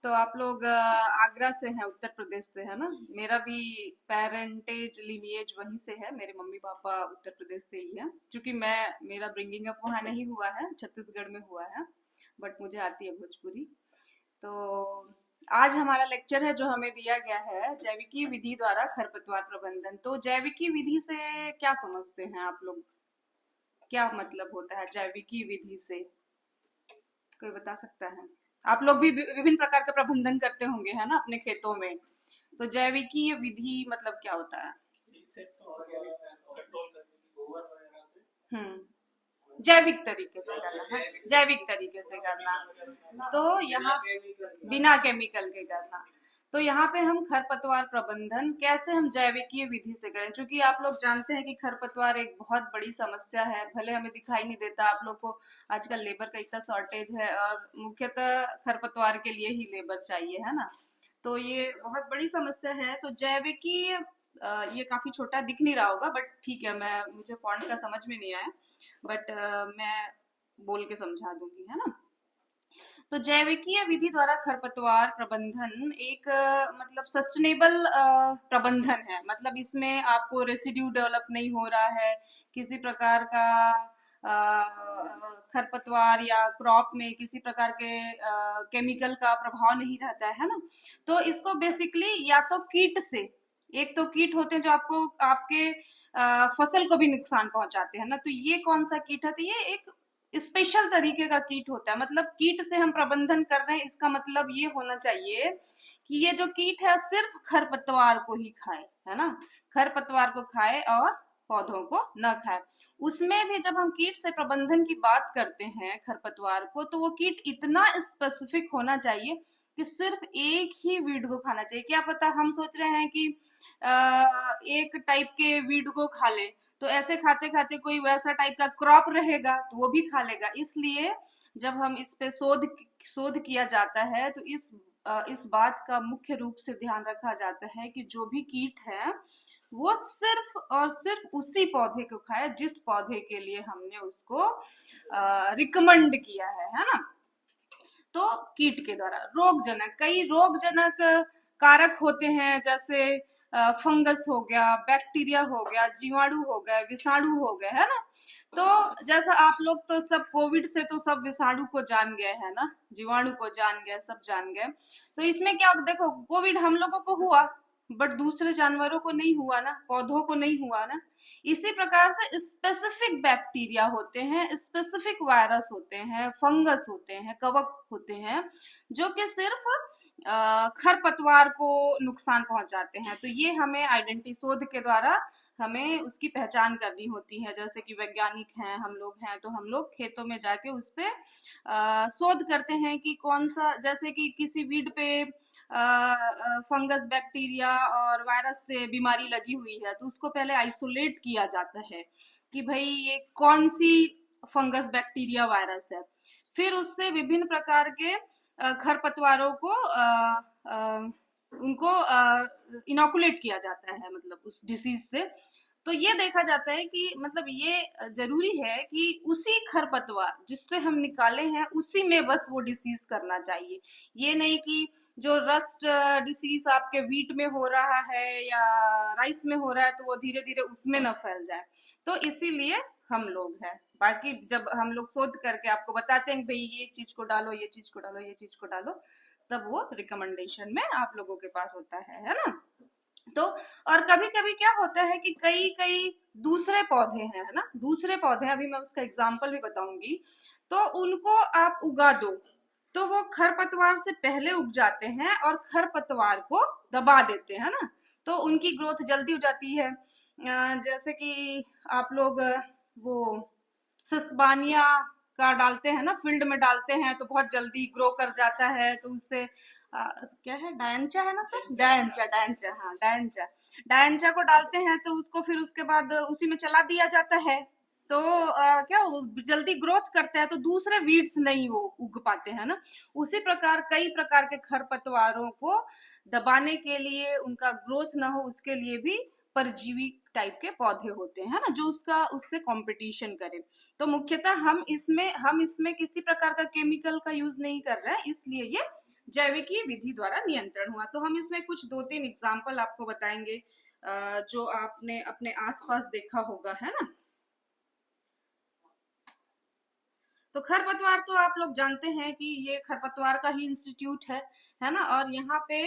तो आप लोग आगरा से हैं, उत्तर प्रदेश से है ना। मेरा भी पेरेंटेज लिनिएज वहीं से है, मेरे मम्मी पापा उत्तर प्रदेश से ही है। क्योंकि मेरा ब्रिंगिंग अप वहाँ नहीं हुआ है, छत्तीसगढ़ में हुआ है, बट मुझे आती है भोजपुरी। तो आज हमारा लेक्चर है जो हमें दिया गया है, जैविकीय विधि द्वारा खरपतवार प्रबंधन। तो जैविकीय विधि से क्या समझते हैं आप लोग? क्या मतलब होता है जैविकीय विधि से? कोई बता सकता है? आप लोग भी विभिन्न प्रकार का प्रबंधन करते होंगे है ना अपने खेतों में। तो जैविकीय विधि मतलब क्या होता है? जैविक तरीके से करना है, जैविक तरीके से करना। तो यहाँ बिना केमिकल के करना। तो यहाँ पे हम खरपतवार प्रबंधन कैसे हम जैविकीय विधि से करें, क्योंकि आप लोग जानते हैं कि खरपतवार एक बहुत बड़ी समस्या है। भले हमें दिखाई नहीं देता, आप लोग को आजकल लेबर का इतना शॉर्टेज है और मुख्यतः खरपतवार के लिए ही लेबर चाहिए है ना। तो ये बहुत बड़ी समस्या है। तो जैविकीय ये काफी छोटा दिख नहीं रहा होगा, बट ठीक है, मुझे फॉन्ट का समझ में नहीं आया, बट मैं बोल के समझा दूंगी है ना। तो जैविकीय विधि द्वारा खरपतवार प्रबंधन एक मतलब सस्टेनेबल प्रबंधन है। मतलब इसमें आपको रेसिड्यू डेवलप नहीं हो रहा है, किसी प्रकार का खरपतवार या क्रॉप में किसी प्रकार के केमिकल का प्रभाव नहीं रहता है ना। तो इसको बेसिकली या तो कीट से, एक तो कीट होते हैं जो आपको आपके फसल को भी नुकसान पहुंचाते हैं ना। तो ये कौन सा कीट है? तो ये एक स्पेशल तरीके का कीट होता है। मतलब कीट से हम प्रबंधन कर रहे हैं, इसका मतलब ये होना चाहिए कि ये जो कीट है सिर्फ खरपतवार को ही खाए, है ना। खरपतवार को खाए और पौधों को न खाए। उसमें भी जब हम कीट से प्रबंधन की बात करते हैं खरपतवार को, तो वो कीट इतना स्पेसिफिक होना चाहिए कि सिर्फ एक ही वीड को खाना चाहिए। क्या पता हम सोच रहे हैं कि एक टाइप के वीड को खा ले, तो ऐसे खाते खाते कोई वैसा टाइप का क्रॉप रहेगा तो वो भी खा लेगा। इसलिए जब हम इस पे शोध किया जाता है तो इस बात का मुख्य रूप से ध्यान रखा जाता है कि जो भी कीट है वो सिर्फ और सिर्फ उसी पौधे को खाए जिस पौधे के लिए हमने उसको रिकमेंड किया है ना। तो कीट के द्वारा रोगजनक, कई रोगजनक कारक होते हैं, जैसे फंगस हो गया, बैक्टीरिया हो गया, जीवाणु हो गए, विषाणु हो गए, है ना। तो जैसा आप लोग तो सब कोविड से तो सब विषाणु को जान गए है ना, जीवाणु को जान गए, सब जान गए। तो इसमें क्या, देखो कोविड हम लोगों को हुआ बट दूसरे जानवरों को नहीं हुआ ना, पौधों को नहीं हुआ ना। इसी प्रकार से स्पेसिफिक बैक्टीरिया होते हैं, स्पेसिफिक वायरस होते हैं, फंगस होते हैं, कवक होते हैं, जो कि सिर्फ खरपतवार को नुकसान पहुंचाते हैं। तो ये हमें आइडेंटिटी शोध के द्वारा हमें उसकी पहचान करनी होती है। जैसे कि वैज्ञानिक हैं, हम लोग हैं, तो हम लोग खेतों में जाके उस पे शोध करते हैं कि कौन सा, जैसे कि किसी वीड पे फंगस, बैक्टीरिया और वायरस से बीमारी लगी हुई है, तो उसको पहले आइसोलेट किया जाता है कि भाई ये कौन सी फंगस, बैक्टीरिया, वायरस है। फिर उससे विभिन्न प्रकार के खरपतवारों को उनको इनोकुलेट किया जाता है, मतलब उस डिसीज से। तो ये देखा जाता है कि मतलब ये जरूरी है कि उसी खरपतवार जिससे हम निकाले हैं उसी में बस वो डिसीज करना चाहिए। ये नहीं कि जो रस्ट डिसीज आपके वीट में हो रहा है या राइस में हो रहा है तो वो धीरे धीरे उसमें न फैल जाए। तो इसीलिए हम लोग हैं। बाकी जब हम लोग शोध करके आपको बताते हैं भाई ये चीज को डालो, ये चीज को डालो, ये चीज को डालो, तब वो रिकमेंडेशन में आप लोगों के पास होता है ना। तो और कभी कभी क्या होता है कि कई कई दूसरे पौधे हैं, है ना, दूसरे पौधे, अभी मैं उसका एग्जाम्पल भी बताऊंगी। तो उनको आप उगा दो तो वो खरपतवार से पहले उग जाते हैं और खरपतवार को दबा देते हैं ना। तो उनकी ग्रोथ जल्दी हो जाती है। जैसे कि आप लोग वो सस्बानिया का डालते हैं ना, फील्ड में डालते हैं तो बहुत जल्दी ग्रो कर जाता है। तो उससे क्या है, डायंचा है ना सर, डायंचा, डायंचा, हाँ डायंचा, डायंचा को डालते हैं तो उसको फिर उसके बाद उसी में चला दिया जाता है। तो क्या वो जल्दी ग्रोथ करता है, तो दूसरे वीड्स नहीं वो उग पाते हैं ना। उसी प्रकार कई प्रकार के खरपतवारों को दबाने के लिए, उनका ग्रोथ ना हो उसके लिए भी परजीवी टाइप के पौधे होते हैं ना, जो उसका उससे कंपटीशन करे। तो मुख्यतः हम इसमें किसी प्रकार का केमिकल का यूज नहीं कर रहे हैं, इसलिए ये जैविकीय विधि द्वारा नियंत्रण हुआ। तो हम इसमें कुछ 2-3 एग्जाम्पल आपको बताएंगे जो आपने अपने आसपास देखा होगा, है ना। तो खरपतवार तो आप लोग जानते हैं कि ये खरपतवार का ही इंस्टीट्यूट है ना। और यहाँ पे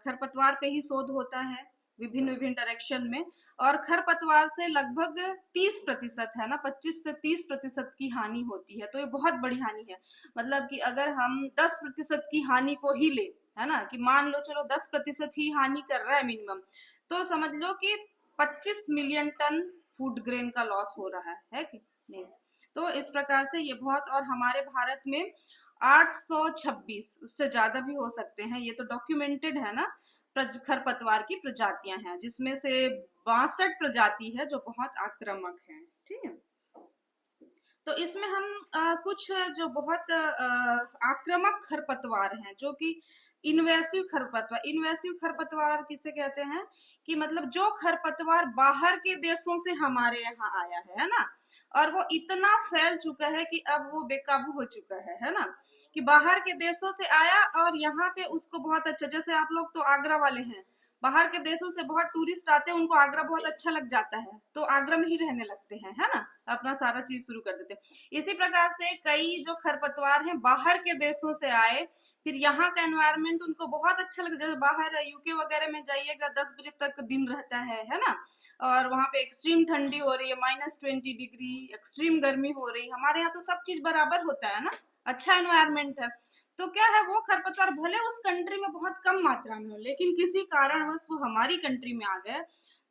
खरपतवार पे ही शोध होता है विभिन्न विभिन्न डायरेक्शन में। और खरपतवार से लगभग 30% है ना, 25 से 30% की हानि होती है। तो ये बहुत बड़ी हानि है। मतलब कि अगर हम 10% की हानि को ही ले, है ना, कि मान लो चलो 10% ही हानि कर रहा है मिनिमम, तो समझ लो कि 25 मिलियन टन फूड ग्रेन का लॉस हो रहा है कि नहीं। तो इस प्रकार से ये बहुत, और हमारे भारत में 826, उससे ज्यादा भी हो सकते हैं, ये तो डॉक्यूमेंटेड है ना, खरपतवार की प्रजातियां हैं, जिसमें से 62 प्रजाति है जो बहुत आक्रामक है। ठीक है। तो इसमें हम कुछ जो बहुत आक्रामक खरपतवार हैं, जो कि इन्वेसिव खरपतवार। इन्वेसिव खरपतवार किसे कहते हैं कि मतलब जो खरपतवार बाहर के देशों से हमारे यहाँ आया है ना, और वो इतना फैल चुका है कि अब वो बेकाबू हो चुका है ना, कि बाहर के देशों से आया और यहाँ पे उसको बहुत अच्छा, जैसे आप लोग तो आगरा वाले हैं, बाहर के देशों से बहुत टूरिस्ट आते हैं, उनको आगरा बहुत अच्छा लग जाता है, तो आगरा में ही रहने लगते हैं, है ना, अपना सारा चीज शुरू कर देते हैं। इसी प्रकार से कई जो खरपतवार हैं बाहर के देशों से आए, फिर यहाँ का एनवायरनमेंट उनको बहुत अच्छा लगा। जैसे बाहर यूके वगैरह में जाइएगा, 10 बजे तक दिन रहता है ना, और वहां पे एक्सट्रीम ठंडी हो रही है, -20 डिग्री, एक्सट्रीम गर्मी हो रही है। हमारे यहाँ तो सब चीज बराबर होता है ना, अच्छा एनवायरनमेंट है। तो क्या है, वो खरपतवार भले उस कंट्री में बहुत कम मात्रा में हो, लेकिन किसी कारणवश वो हमारी कंट्री में आ गए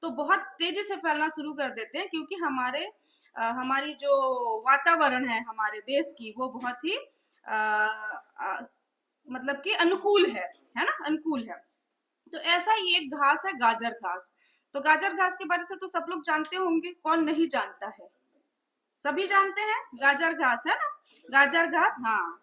तो बहुत तेजी से फैलना शुरू कर देते हैं, क्योंकि हमारी जो वातावरण है हमारे देश की, वो बहुत ही मतलब कि अनुकूल है ना, अनुकूल है। तो ऐसा ही एक घास है गाजर घास। तो गाजर घास के बारे से तो सब लोग जानते होंगे, कौन नहीं जानता है, सभी जानते हैं गाजर घास, है ना, गाजर घास। हाँ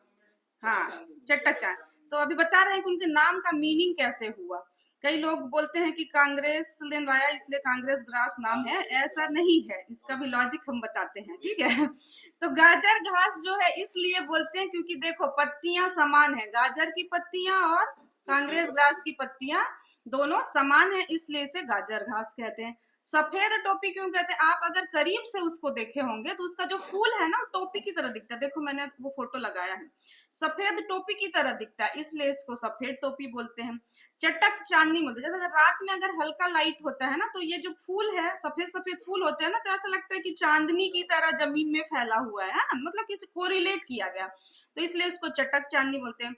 हाँ, चटक चाय। तो अभी बता रहे हैं कि उनके नाम का मीनिंग कैसे हुआ। कई लोग बोलते हैं कि कांग्रेस ने लाया इसलिए कांग्रेस ग्रास नाम है, ऐसा नहीं है, इसका भी लॉजिक हम बताते हैं, ठीक है। तो गाजर घास जो है इसलिए बोलते हैं क्योंकि देखो पत्तियां समान है, गाजर की पत्तियां और कांग्रेस ग्रास की पत्तियां दोनों समान है, इसलिए इसे गाजर घास कहते हैं। सफेद टोपी क्यों कहते हैं, आप अगर करीब से उसको देखे होंगे तो उसका जो फूल है ना टोपी की तरह दिखता है। देखो मैंने वो फोटो लगाया है, सफेद टोपी की तरह दिखता है, इसलिए इसको सफेद टोपी बोलते हैं। चटक चांदनी बोलते हैं, जैसे रात में अगर हल्का लाइट होता है ना, तो ये जो फूल है सफेद सफेद फूल होते हैं ना, तो ऐसा लगता है कि चांदनी की तरह जमीन में फैला हुआ है ना, मतलब किसी कोरिलेट किया गया, तो इसलिए इसको चटक चांदनी बोलते हैं।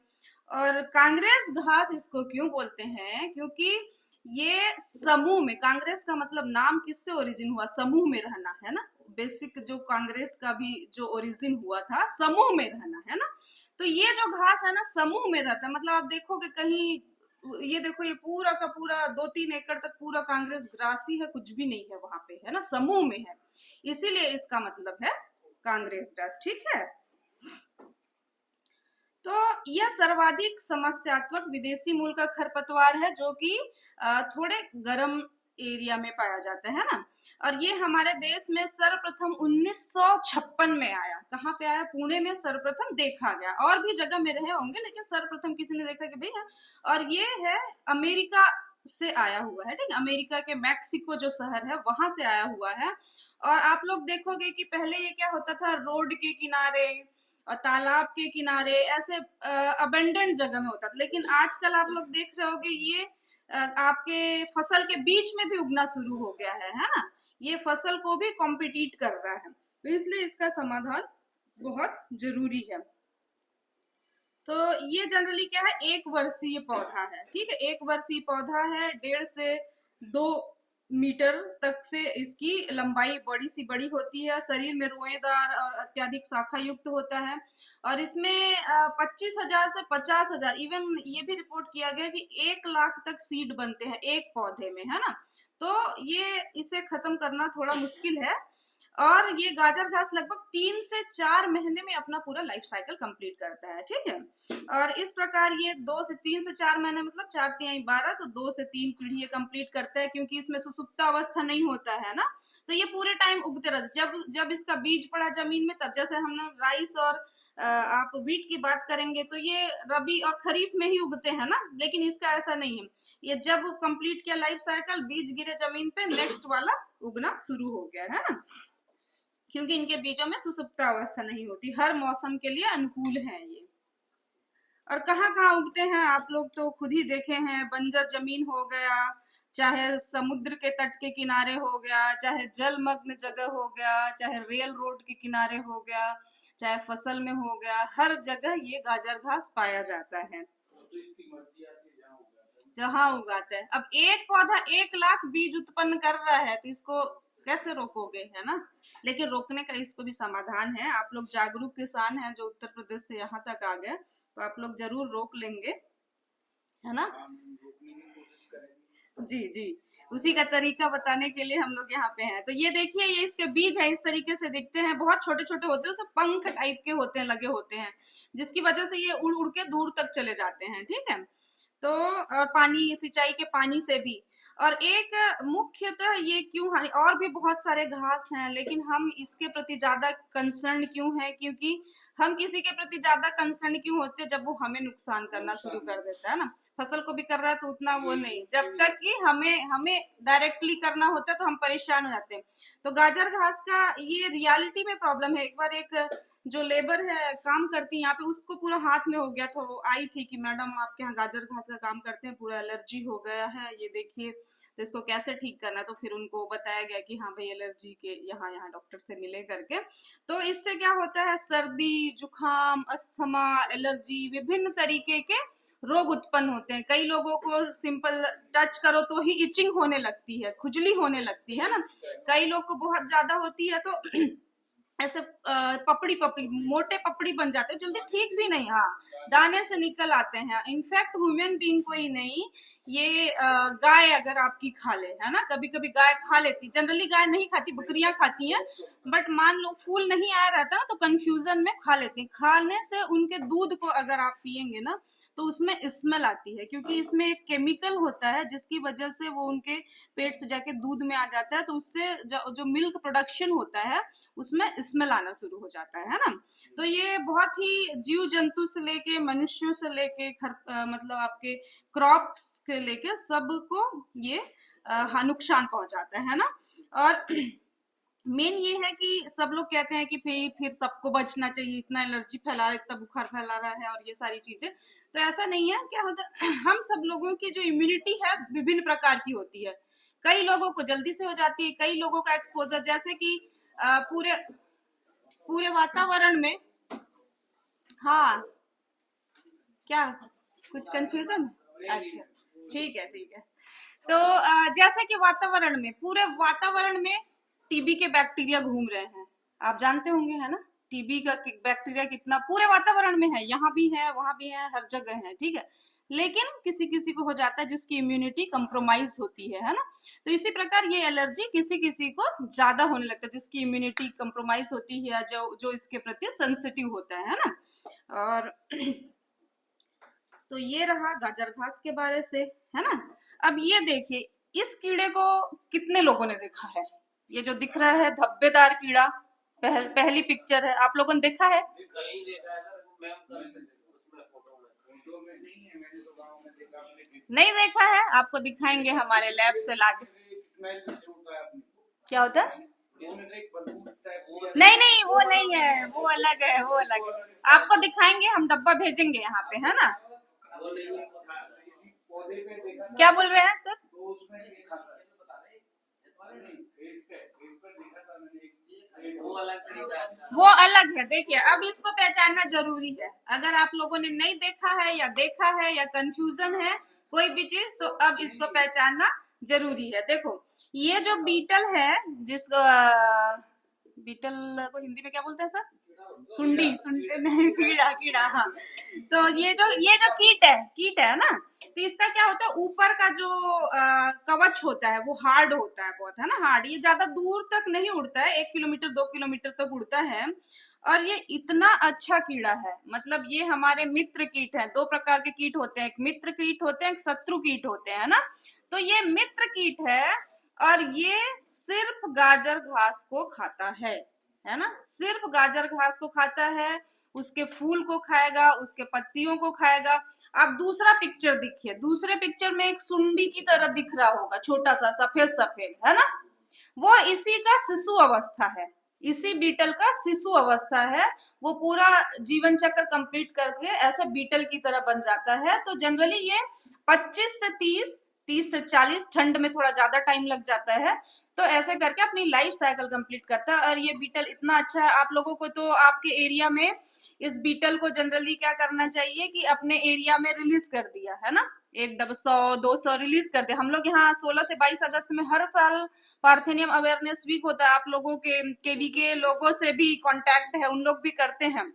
और कांग्रेस घास इसको क्यों बोलते हैं, क्योंकि ये समूह में, कांग्रेस का मतलब नाम किससे ओरिजिन हुआ, समूह में रहना, है ना। बेसिक जो कांग्रेस का भी जो ओरिजिन हुआ था, समूह में रहना, है ना। तो ये जो घास है ना समूह में रहता है, मतलब आप देखोगे कहीं, ये देखो ये पूरा का पूरा 2-3 एकड़ तक पूरा कांग्रेस ग्रास ही है, कुछ भी नहीं है वहां पे, है ना, समूह में है, इसीलिए इसका मतलब है कांग्रेस ग्रास, ठीक है। तो यह सर्वाधिक समस्यात्मक विदेशी मूल का खरपतवार है, जो कि थोड़े गर्म एरिया में पाया जाता है ना। और ये हमारे देश में सर्वप्रथम 1956 में आया। कहाँ पे आया, पुणे में सर्वप्रथम देखा गया, और भी जगह में रहे होंगे लेकिन सर्वप्रथम किसी ने देखा कि भैया, और ये है अमेरिका से आया हुआ है, ठीक है, अमेरिका के मैक्सिको जो शहर है वहां से आया हुआ है। और आप लोग देखोगे कि पहले ये क्या होता था, रोड के किनारे और तालाब के किनारे ऐसे अबेंडेंट जगह में होता था, लेकिन आजकल आप लोग देख रहे होगे ये आपके फसल के बीच में भी उगना शुरू हो गया है ना। ये फसल को भी कॉम्पिटिट कर रहा है, तो इसलिए इसका समाधान बहुत जरूरी है। तो ये जनरली क्या है, 1 वर्षीय पौधा है, ठीक है, 1 वर्षीय पौधा है, 1.5 से 2 मीटर तक से इसकी लंबाई बड़ी सी बड़ी होती है, शरीर में रोएदार और अत्यधिक शाखा युक्त होता है। और इसमें 25,000 से 50,000, इवन ये भी रिपोर्ट किया गया कि 1 लाख तक सीड बनते हैं एक पौधे में, है ना। तो ये इसे खत्म करना थोड़ा मुश्किल है। और ये गाजर घास लगभग 3 से 4 महीने में अपना पूरा लाइफ साइकिल कंप्लीट करता है, ठीक है। और इस प्रकार ये 3 से 4 महीने, मतलब 4×3=12, तो 2 से 3 पीढ़ी कंप्लीट करता है, क्योंकि इसमें सुसुप्त अवस्था नहीं होता है ना, तो ये पूरे टाइम उगते रहते। जब जब इसका बीज पड़ा जमीन में, तब जैसे हमने राइस और आप वीट की बात करेंगे तो ये रबी और खरीफ में ही उगते हैं ना, लेकिन इसका ऐसा नहीं है। ये जब कंप्लीट किया लाइफ साइकिल, बीज गिरे जमीन पे, नेक्स्ट वाला उगना शुरू हो गया है ना, क्योंकि इनके बीजों में सुसुप्तावस्था नहीं होती, हर मौसम के लिए अनुकूल है ये। और कहाँ कहाँ उगते हैं आप लोग तो खुद ही देखे हैं, बंजर जमीन हो गया, चाहे समुद्र के तट के किनारे हो गया, चाहे जलमग्न जगह हो गया, चाहे रेल रोड के किनारे हो गया, चाहे फसल में हो गया, हर जगह ये गाजर घास पाया जाता है, जहाँ उगाते हैं। अब एक पौधा 1 लाख बीज उत्पन्न कर रहा है तो इसको कैसे रोकोगे, है ना। लेकिन रोकने का इसको भी समाधान है। आप लोग जागरूक किसान हैं जो उत्तर प्रदेश से यहाँ तक आ गए, तो आप लोग जरूर रोक लेंगे, है ना। जी जी, उसी का तरीका बताने के लिए हम लोग यहाँ पे हैं। तो ये देखिए, ये इसके बीज है, इस तरीके से दिखते हैं, बहुत छोटे छोटे होते हैं, उसमें पंख टाइप के होते हैं, लगे होते हैं, जिसकी वजह से ये उड़ उड़ के दूर तक चले जाते हैं, ठीक है। तो और पानी, सिंचाई के पानी से भी। और एक मुख्यतः ये क्यों हानि, और भी बहुत सारे घास हैं, लेकिन हम इसके प्रति ज्यादा कंसर्न क्यों है, क्योंकि हम किसी के प्रति ज्यादा कंसर्न क्यों होते हैं, जब वो हमें नुकसान करना शुरू कर देता है ना। फसल को भी कर रहा है तो उतना वो नहीं, जब तक कि हमें हमें डायरेक्टली करना होता है तो हम परेशान हो जाते हैं। तो गाजर घास का ये रियलिटी में प्रॉब्लम है। एक बार एक जो लेबर है, काम करती है यहाँ पे, उसको पूरा हाथ में हो गया था। वो आई थी कि मैडम आपके यहाँ गाजर घास का काम करते हैं, पूरा एलर्जी हो गया है, ये देखिए, तो इसको कैसे ठीक करना है। तो फिर उनको बताया गया कि हाँ भाई, एलर्जी के यहाँ यहाँ डॉक्टर से मिले करके। तो इससे क्या होता है, सर्दी, जुकाम, अस्थमा, एलर्जी, विभिन्न तरीके के रोग उत्पन्न होते हैं। कई लोगों को सिंपल टच करो तो ही इचिंग होने लगती है, खुजली होने लगती है ना। कई लोग को बहुत ज्यादा होती है तो ऐसे पपड़ी पपड़ी, मोटे पपड़ी बन जाते हैं, जल्दी ठीक भी नहीं, हाँ, दाने से निकल आते हैं। इनफैक्ट ह्यूमन बीइंग को ही नहीं, ये गाय अगर आपकी खा ले, है ना, कभी कभी गाय खा लेती, जनरली गाय नहीं खाती, बकरियां खाती हैं, बट मान लो फूल नहीं आया रहता ना, तो कंफ्यूजन में खा लेती। खाने से उनके दूध को अगर आप पियेंगे ना, तो उसमें स्मेल आती है, क्योंकि इसमें एक केमिकल होता है जिसकी वजह से वो उनके पेट से जाके दूध में आ जाता है, तो उससे जो मिल्क प्रोडक्शन होता है उसमें स्मेल आना शुरू हो जाता है ना। तो ये बहुत ही जीव जंतु से लेके, मनुष्यों से लेके, मतलब आपके क्रॉप्स के लेके सबको ये नुकसान पहुंचाता है ना। और मेन ये है कि सब लोग कहते हैं कि फिर सबको बचना चाहिए, इतना एलर्जी फैला रहा है, इतना बुखार फैला रहा है और ये सारी चीजें। तो ऐसा नहीं है, क्या होता है, हम सब लोगों की जो इम्यूनिटी है विभिन्न प्रकार की होती है। कई लोगों को जल्दी से हो जाती है, कई लोगों का एक्सपोजर, जैसे कि पूरे पूरे वातावरण में, हाँ, क्या कुछ कंफ्यूजन, अच्छा, ठीक है ठीक है। तो जैसे कि वातावरण में, पूरे वातावरण में टीबी के बैक्टीरिया घूम रहे हैं, आप जानते होंगे, है ना। टीबी का बैक्टीरिया कितना पूरे वातावरण में है, यहाँ भी है, वहां भी है, हर जगह है, ठीक है। लेकिन किसी किसी को हो जाता है जिसकी इम्यूनिटी कंप्रोमाइज होती है ना। तो इसी प्रकार ये एलर्जी किसी किसी को ज्यादा होने लगता है, जिसकी इम्यूनिटी कंप्रोमाइज होती है, जो जो इसके प्रति सेंसिटिव होता है ना। और तो ये रहा गाजर घास के बारे से, है ना। अब ये देखिए, इस कीड़े को कितने लोगों ने देखा है, ये जो दिख रहा है धब्बेदार कीड़ा, पहली पिक्चर है, आप लोगों ने देखा है। नहीं देखा है, आपको दिखाएंगे हमारे लैब से लाके। क्या होता है, नहीं नहीं, वो नहीं है, वो अलग है, वो अलग है, आपको दिखाएंगे, हम डब्बा भेजेंगे यहाँ पे, है ना। क्या बोल रहे हैं सर। वो अलग है, देखिए, अब इसको पहचानना जरूरी है। अगर आप लोगों ने नहीं देखा है या कंफ्यूजन है कोई भी चीज, तो अब इसको पहचानना जरूरी है। देखो, ये जो बीटल है, बीटल को हिंदी में क्या बोलते हैं सर, सुंडी, सुंडी नहीं, कीड़ा, कीड़ा, हाँ। तो ये जो कीट है ना, तो इसका क्या होता है, ऊपर का जो कवच होता है वो हार्ड होता है बहुत, है ना, हार्ड। ये ज्यादा दूर तक नहीं उड़ता है, 1 किलोमीटर 2 किलोमीटर तक उड़ता है। और ये इतना अच्छा कीड़ा है, मतलब ये हमारे मित्र कीट है। 2 प्रकार के कीट होते हैं, एक मित्र कीट होते हैं, एक शत्रु कीट होते हैं, ना। तो ये मित्र कीट है, और ये सिर्फ गाजर घास को खाता है ना, सिर्फ गाजर घास को खाता है। उसके फूल को खाएगा, उसके पत्तियों को खाएगा। अब दूसरा पिक्चर देखिए, दूसरे पिक्चर में एक सुंडी की तरह दिख रहा होगा, छोटा सा सफेद सफेद, है ना? वो इसी का शिशु अवस्था है, इसी बीटल का शिशु अवस्था है। वो पूरा जीवन चक्र कंप्लीट करके ऐसे बीटल की तरह बन जाता है। तो जनरली ये 25 से 30 से 40, ठंड में थोड़ा ज्यादा टाइम लग जाता है, तो ऐसे करके अपनी लाइफ साइकिल कंप्लीट करता है। और ये बीटल इतना अच्छा है, आप लोगों को तो आपके एरिया में इस बीटल को जनरली क्या करना चाहिए कि अपने एरिया में रिलीज कर दिया, है ना? 100-200 रिलीज कर दिया। हम लोग यहाँ 16 से 22 अगस्त में हर साल पार्थेनियम अवेयरनेस वीक होता है। आप लोगों के केवी के लोगों से भी कांटेक्ट है, उन लोग भी करते हैं।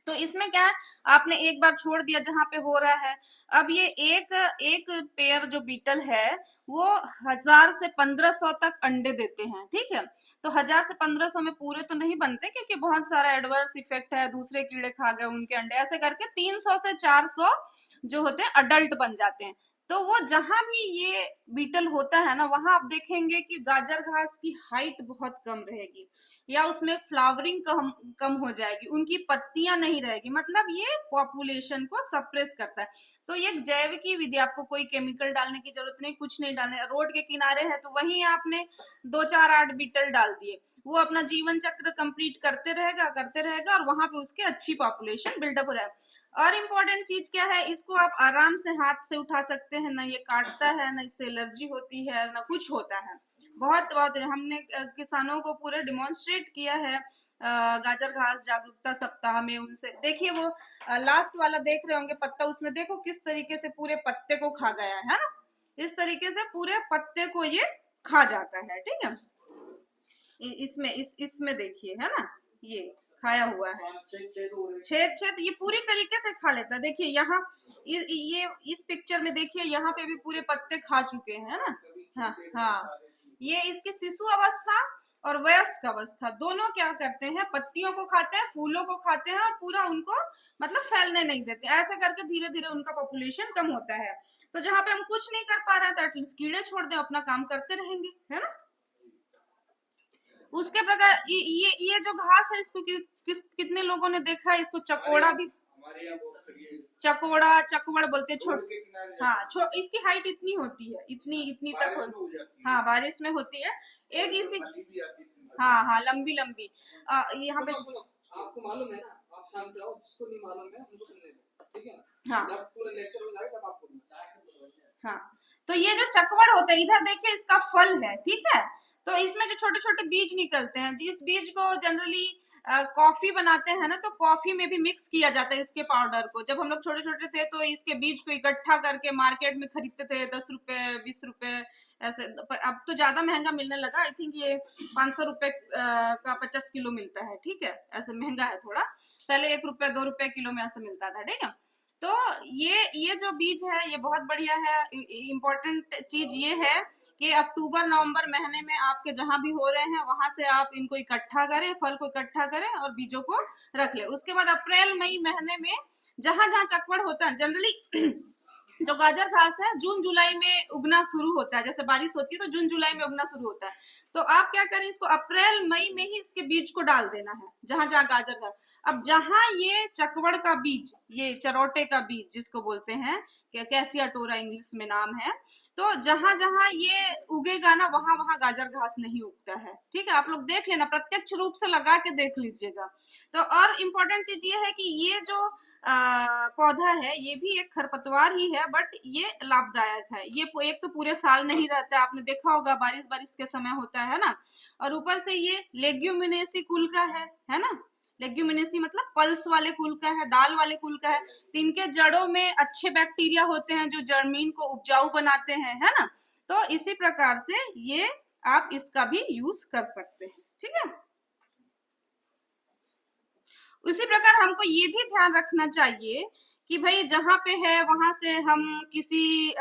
तो इसमें क्या है, आपने एक बार छोड़ दिया जहां पे हो रहा है। अब ये एक एक पेयर जो बीटल है वो 1000 से 1500 तक अंडे देते हैं, ठीक है? तो 1000 से 1500 में पूरे तो नहीं बनते, क्योंकि बहुत सारा एडवर्स इफेक्ट है, दूसरे कीड़े खा गए उनके अंडे, ऐसे करके 300 से 400 जो होते हैं अडल्ट बन जाते हैं। तो वो जहां भी ये बीटल होता है ना, वहां आप देखेंगे कि गाजर घास की हाइट बहुत कम रहेगी, या उसमें फ्लावरिंग कम हो जाएगी, उनकी पत्तियां नहीं रहेगी, मतलब ये पॉपुलेशन को सप्रेस करता है। तो ये जैविकी विधि, आपको कोई केमिकल डालने की जरूरत नहीं, कुछ नहीं डालने। रोड के किनारे है तो वहीं आपने 2-4-8 बीटल डाल दिए, वो अपना जीवन चक्र कंप्लीट करते रहेगा और वहां पे उसकी अच्छी पॉपुलेशन बिल्डअप हो जाएगा। और इम्पोर्टेंट चीज क्या है, इसको आप आराम से हाथ से उठा सकते हैं, ना ये काटता है, ना इससे एलर्जी होती है, ना कुछ होता है। बहुत बहुत हमने किसानों को पूरे डिमॉन्स्ट्रेट किया है गाजर घास जागरूकता सप्ताह में। उनसे देखिए, वो लास्ट वाला देख रहे होंगे पत्ता, उसमें देखो किस तरीके से पूरे पत्ते को खा गया है ना? इस तरीके से पूरे पत्ते को ये खा जाता है, ठीक है? इसमें देखिए, है ना, ये खाया हुआ है, छेद छेद ये पूरी तरीके से खा लेता है। देखिए यहाँ ये इस पिक्चर में देखिए, यहाँ पे भी पूरे पत्ते खा चुके हैं, है ना? हाँ हाँ, ये इसकी शिशु अवस्था और वयस्क अवस्था दोनों क्या करते हैं, पत्तियों को खाते हैं, फूलों को खाते हैं, और पूरा उनको मतलब फैलने नहीं देते। ऐसे करके धीरे धीरे उनका पॉपुलेशन कम होता है। तो जहाँ पे हम कुछ नहीं कर पा रहे हैं, तो एटलीस्ट कीड़े छोड़ दें, अपना काम करते रहेंगे, है ना? उसके प्रकार ये जो घास है, इसको कितने लोगों ने देखा है? इसको चकोड़ा भी, चकवड़ बोलते हैं। हाँ, इसकी हाइट इतनी होती है, इतनी इतनी तक होती। हाँ, बारिश में होती है। एक इसी, हाँ हाँ, लंबी लंबी। यहाँ पे आपको मालूम है ना, आप शांत रहो, जिसको नहीं मालूम है उनको सुनने दो, ठीक है ना? हाँ, जब पूरा लेक्चर हो जाएगा तब आपको। हाँ, तो ये जो चकवड़ होता है, इधर देखिए इसका फल है, ठीक है? तो इसमें जो छोटे छोटे बीज निकलते हैं, जिस बीज को जनरली कॉफी बनाते हैं ना, तो कॉफी में भी मिक्स किया जाता है इसके पाउडर को। जब हम लोग छोटे छोटे थे तो इसके बीज को इकट्ठा करके मार्केट में खरीदते थे, 10 रुपए 20 रुपए ऐसे। अब तो ज्यादा महंगा मिलने लगा, आई थिंक ये 500 रुपए का 50 किलो मिलता है, ठीक है? ऐसे महंगा है थोड़ा, पहले 1 रुपए 2 रुपए किलो में ऐसे मिलता था, ठीक है? तो ये जो बीज है ये बहुत बढ़िया है। इम्पोर्टेंट चीज ये है कि अक्टूबर नवंबर महीने में आपके जहां भी हो रहे हैं, वहां से आप इनको इकट्ठा करें, फल को इकट्ठा करें और बीजों को रख ले। उसके बाद अप्रैल मई महीने में जहां जहां चकवड़ होता है, जनरली जो गाजर घास है जून जुलाई में उगना शुरू होता है, जैसे बारिश होती है तो जून जुलाई में उगना शुरू होता है। तो आप क्या करें, इसको अप्रैल मई में ही इसके बीज को डाल देना है, जहां जहां गाजर घास। अब जहां ये चकवड़ का बीज, ये चरोटे का बीज जिसको बोलते हैं, कैसिया टोरा इंग्लिश में नाम है, तो जहां जहां ये उगेगा ना, वहां वहां गाजर घास नहीं उगता है, ठीक है? आप लोग देख लेना, प्रत्यक्ष रूप से लगा के देख लीजिएगा। तो और इम्पोर्टेंट चीज ये है कि ये जो पौधा है ये भी एक खरपतवार ही है, बट ये लाभदायक है। ये एक तो पूरे साल नहीं रहता है, आपने देखा होगा बारिश बारिश के समय होता है ना, और ऊपर से ये लेग्यूमिनेसी कुल का है ना? लेग्यूमिनेसी मतलब पल्स वाले कुल का है, दाल वाले कुल का है। तो इनके जड़ों में अच्छे बैक्टीरिया होते हैं जो जमीन को उपजाऊ बनाते हैं, है ना? तो इसी प्रकार से ये आप इसका भी यूज कर सकते हैं, ठीक है? उसी प्रकार हमको ये भी ध्यान रखना चाहिए कि भाई जहां पे है वहां से हम किसी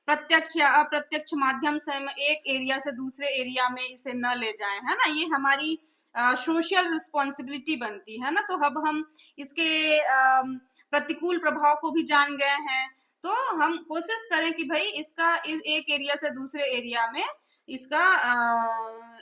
प्रत्यक्ष या अप्रत्यक्ष माध्यम से हम एक एरिया से दूसरे एरिया में इसे न ले जाएं, है ना? ये हमारी सोशल रिस्पॉन्सिबिलिटी बनती है ना। तो अब हम इसके प्रतिकूल प्रभाव को भी जान गए हैं, तो हम कोशिश करें कि भाई इसका एक एरिया से दूसरे एरिया में इसका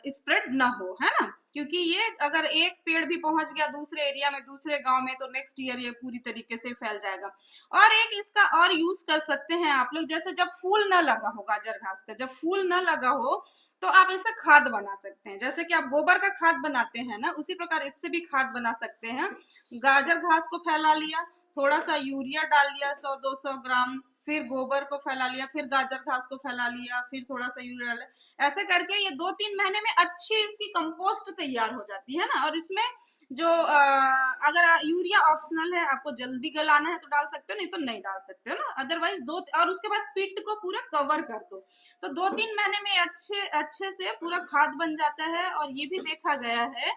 स्प्रेड न हो, है ना? क्योंकि ये अगर एक पेड़ भी पहुंच गया दूसरे एरिया में, दूसरे गांव में, तो नेक्स्ट ईयर ये पूरी तरीके से फैल जाएगा। और एक इसका और यूज कर सकते हैं आप लोग, जैसे जब फूल न लगा हो गाजर घास का, जब फूल न लगा हो तो आप इससे खाद बना सकते हैं। जैसे कि आप गोबर का खाद बनाते हैं ना, उसी प्रकार इससे भी खाद बना सकते हैं। गाजर घास को फैला लिया, थोड़ा सा यूरिया डाल लिया 100-200 ग्राम, फिर गोबर को फैला लिया, फिर गाजर घास को फैला लिया, फिर थोड़ा सा यूरिया डाला, ऐसे करके ये 2-3 महीने में अच्छी इसकी कंपोस्ट तैयार हो जाती है ना। और इसमें जो अगर यूरिया ऑप्शनल है, आपको जल्दी गलाना है तो डाल सकते हो, नहीं तो नहीं डाल सकते हो ना। अदरवाइज दो, और उसके बाद पिट को पूरा कवर कर दो, तो 2-3 महीने में अच्छे अच्छे से पूरा खाद बन जाता है। और ये भी देखा गया है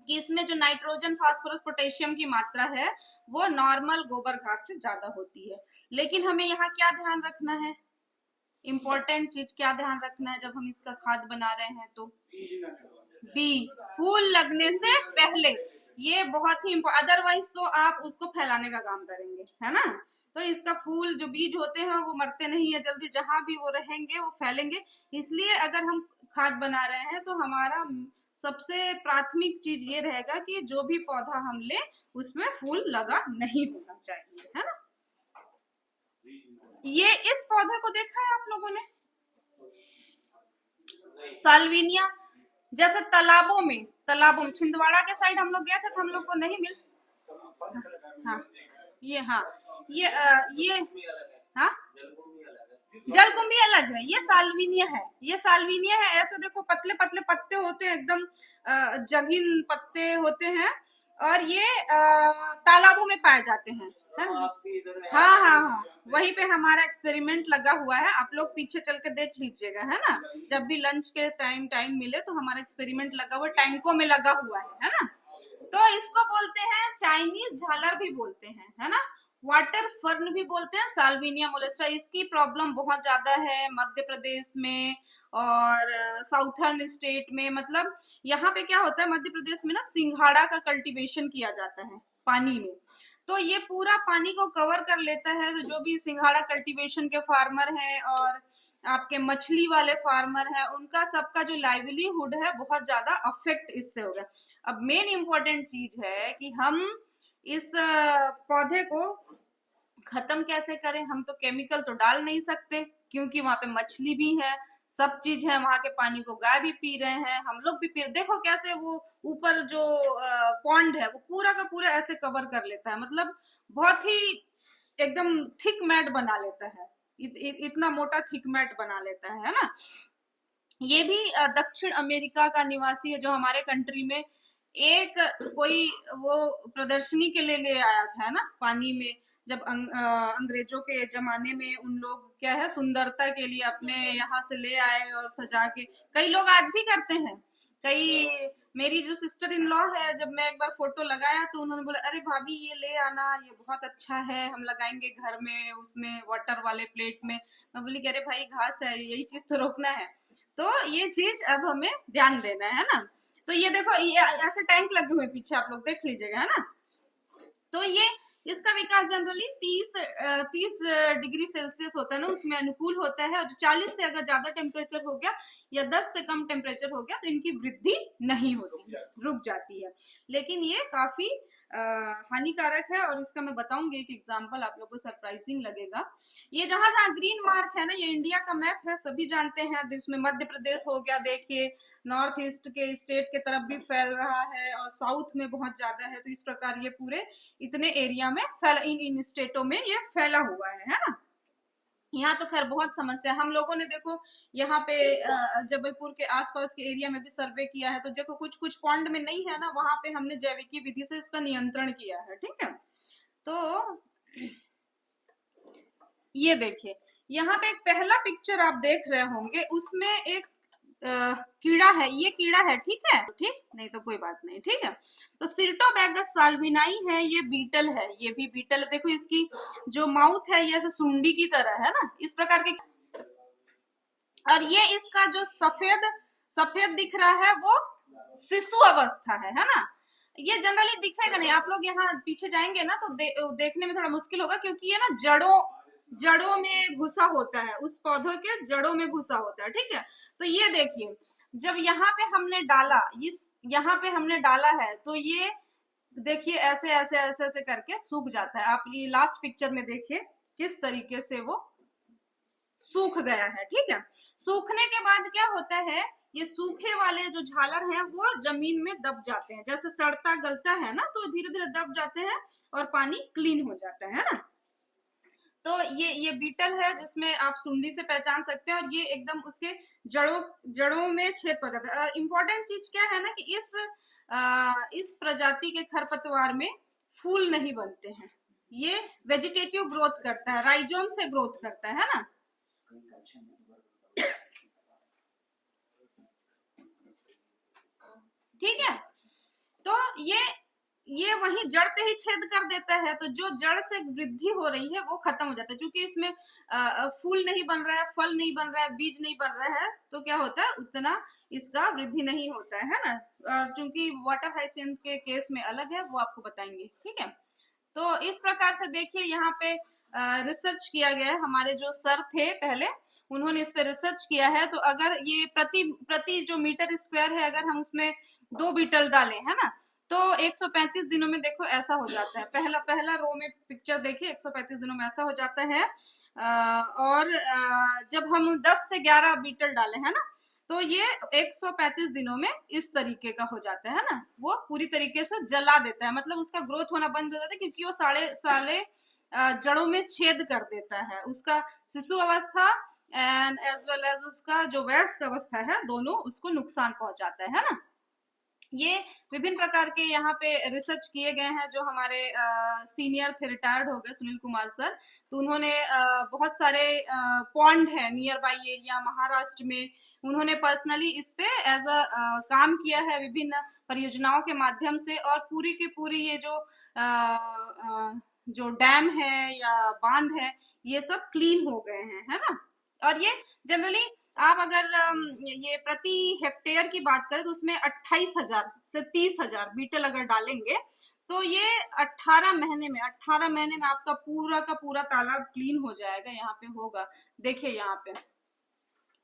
कि इसमें जो नाइट्रोजन, फास्फोरस, पोटेशियम की मात्रा है वो नॉर्मल गोबर घास से ज्यादा होती है। लेकिन हमें यहाँ क्या ध्यान रखना है, इम्पोर्टेंट चीज क्या ध्यान रखना है जब हम इसका खाद बना रहे हैं, तो बीज फूल लगने से पहले, ये बहुत ही अदरवाइज तो आप उसको फैलाने का काम करेंगे, है ना। तो इसका फूल जो बीज होते हैं वो मरते नहीं है जल्दी, जहां भी वो रहेंगे वो फैलेंगे। इसलिए अगर हम खाद बना रहे हैं तो हमारा सबसे प्राथमिक चीज ये रहेगा कि जो भी पौधा हम ले उसमें फूल लगा नहीं होना चाहिए, है ना। ये इस पौधे को देखा है आप लोगों ने, साल्विनिया, जैसे तालाबों में छिंदवाड़ा के साइड हम लोग गए थे तो हम लोग को नहीं मिल, हाँ ये, हाँ ये हाँ जलकुंभी अलग है, ये साल्विनिया है, ये साल्विनिया है। ऐसे देखो पतले पतले पत्ते होते हैं, एकदम जघिन पत्ते होते हैं, और ये तालाबों में पाए जाते हैं, है ना। हाँ हाँ हाँ, वहीं पे हमारा एक्सपेरिमेंट लगा हुआ है, आप लोग पीछे चल के देख लीजिएगा, है ना। जब भी लंच के टाइम मिले तो हमारा एक्सपेरिमेंट लगा हुआ, टैंकों में लगा हुआ है ना। तो इसको बोलते हैं चाइनीज झालर भी बोलते हैं, है ना। वाटर फर्न भी बोलते हैं, साल्विनिया मोलेस्टा। इसकी प्रॉब्लम बहुत ज्यादा है मध्य प्रदेश में और साउथर्न स्टेट में। मतलब यहाँ पे क्या होता है, मध्य प्रदेश में ना सिंघाड़ा का कल्टीवेशन किया जाता है पानी में, तो ये पूरा पानी को कवर कर लेता है। तो जो भी सिंघाड़ा कल्टीवेशन के फार्मर हैं और आपके मछली वाले फार्मर हैं, उनका सबका जो लाइवलीहुड है बहुत ज्यादा अफेक्ट इससे हो गया। अब मेन इंपॉर्टेंट चीज है कि हम इस पौधे को खत्म कैसे करें। हम तो केमिकल तो डाल नहीं सकते, क्योंकि वहां पे मछली भी है, सब चीज है, वहां के पानी को गाय भी पी रहे हैं, हम लोग भी पी रहे। देखो कैसे वो ऊपर जो पॉन्ड है वो पूरा का पूरा ऐसे कवर कर लेता है, मतलब बहुत ही एकदम थिक मैट बना लेता है, इतना मोटा थिक मैट बना लेता है ना। ये भी दक्षिण अमेरिका का निवासी है, जो हमारे कंट्री में एक कोई वो प्रदर्शनी के लिए ले आया था, है ना, पानी में। जब अंग्रेजों के जमाने में उन लोग क्या है सुंदरता के लिए अपने यहाँ से ले आए और सजा के, कई लोग आज भी करते हैं। कई, मेरी जो सिस्टर इन लॉ है, जब मैं एक बार फोटो लगाया तो उन्होंने बोला अरे भाभी ये ले आना, ये बहुत अच्छा है, हम लगाएंगे घर में, उसमें वाटर वाले प्लेट में। मैं बोली अरे भाई घास है, यही चीज तो रोकना है। तो ये चीज अब हमें ध्यान देना है ना। तो ये देखो ये ऐसे टैंक लगे हुए पीछे, आप लोग देख लीजिएगा, है ना। तो ये इसका विकास जनरली 30 डिग्री सेल्सियस होता है ना, उसमें अनुकूल होता है। और 40 से अगर ज्यादा टेम्परेचर हो गया या 10 से कम टेम्परेचर हो गया तो इनकी वृद्धि नहीं होती, रुक जाती है। लेकिन ये काफी हानिकारक है, और इसका मैं बताऊंगी एक एग्जांपल, आप लोगों को सरप्राइजिंग लगेगा। ये जहां जहां ग्रीन मार्क है ना, ये इंडिया का मैप है, सभी जानते हैं। इसमें मध्य प्रदेश हो गया, देखिए नॉर्थ ईस्ट के स्टेट के तरफ भी फैल रहा है, और साउथ में बहुत ज्यादा है। तो इस प्रकार ये पूरे इतने एरिया में फैला, इन स्टेटों में ये फैला हुआ है ना। यहाँ तो खैर बहुत समस्या, हम लोगों ने देखो यहाँ पे जबलपुर के आसपास के एरिया में भी सर्वे किया है, तो देखो कुछ कुछ पॉन्ड में नहीं है ना, वहां पे हमने जैविकी विधि से इसका नियंत्रण किया है, ठीक है। तो ये देखिए यहाँ पे एक पहला पिक्चर आप देख रहे होंगे, उसमें एक कीड़ा है, ये कीड़ा है, ठीक है, ठीक नहीं तो कोई बात नहीं, ठीक है। तो सिर्टोबैगस साल्विनाई है, ये बीटल है, ये भी बीटल। देखो इसकी जो माउथ है ये ऐसे सुंडी की तरह है ना, इस प्रकार के। और ये इसका जो सफेद सफेद दिख रहा है वो शिशु अवस्था है ना। ये जनरली दिखेगा नहीं, आप लोग यहाँ पीछे जाएंगे ना तो देखने में थोड़ा मुश्किल होगा, क्योंकि ये ना जड़ों में घुसा होता है, उस पौधों के जड़ों में घुसा होता है, ठीक है। तो ये देखिए जब यहाँ पे हमने डाला, इस यहाँ पे हमने डाला है, तो ये देखिए ऐसे ऐसे ऐसे ऐसे करके सूख जाता है। आप ये लास्ट पिक्चर में देखिए किस तरीके से वो सूख गया है। ठीक है, सूखने के बाद क्या होता है, ये सूखे वाले जो झालर हैं वो जमीन में दब जाते हैं, जैसे सड़ता गलता है ना, तो धीरे धीरे दब जाते हैं और पानी क्लीन हो जाता है ना। तो ये बीटल है जिसमें आप सुंडी से पहचान सकते हैं, और ये एकदम उसके जड़ों में छेद पड़ जाता है। इम्पोर्टेंट चीज क्या है ना कि इस प्रजाति के खरपतवार में फूल नहीं बनते हैं, ये वेजिटेटिव ग्रोथ करता है, राइजोम से ग्रोथ करता है ना। ठीक है, तो ये वही जड़ पे ही छेद कर देता है, तो जो जड़ से वृद्धि हो रही है वो खत्म हो जाता है। क्योंकि इसमें फूल नहीं बन रहा है, फल नहीं बन रहा है, बीज नहीं बन रहा है, तो क्या होता है, उतना इसका वृद्धि नहीं होता है ना। और क्योंकि वाटर हाइसिंथ के केस में अलग है, वो आपको बताएंगे। ठीक है, तो इस प्रकार से देखिए यहाँ पे रिसर्च किया गया है, हमारे जो सर थे पहले उन्होंने इस पे रिसर्च किया है। तो अगर ये प्रति जो मीटर स्क्वायर है, अगर हम उसमें 2 बीटल डालें, है ना, तो 135 दिनों में देखो ऐसा हो जाता है। पहला रो में पिक्चर देखिए, 135 दिनों में ऐसा हो जाता है। और जब हम 10 से 11 बीटल डाले, है ना, तो ये 135 दिनों में इस तरीके का हो जाता है ना, वो पूरी तरीके से जला देता है, मतलब उसका ग्रोथ होना बंद हो जाता है, क्योंकि वो साले जड़ों में छेद कर देता है। उसका शिशु अवस्था एंड एज वेल एज उसका जो वयस्क अवस्था है, दोनों उसको नुकसान पहुंचाता है ना। ये विभिन्न प्रकार के यहाँ पे रिसर्च किए गए हैं। जो हमारे सीनियर थे, रिटायर्ड हो गए, सुनील कुमार सर, तो उन्होंने बहुत सारे पॉन्ड है नियर बाई एरिया महाराष्ट्र में, उन्होंने पर्सनली इस पे एज अ काम किया है विभिन्न परियोजनाओं के माध्यम से, और पूरी की पूरी ये जो डैम है या बांध है, ये सब क्लीन हो गए हैं, है ना। और ये जनरली आप अगर ये प्रति हेक्टेयर की बात करें तो उसमें 28,000 से 30,000 बीटल अगर डालेंगे, तो ये 18 महीने में आपका पूरा का पूरा तालाब क्लीन हो जाएगा। यहाँ पे होगा, देखिए यहाँ पे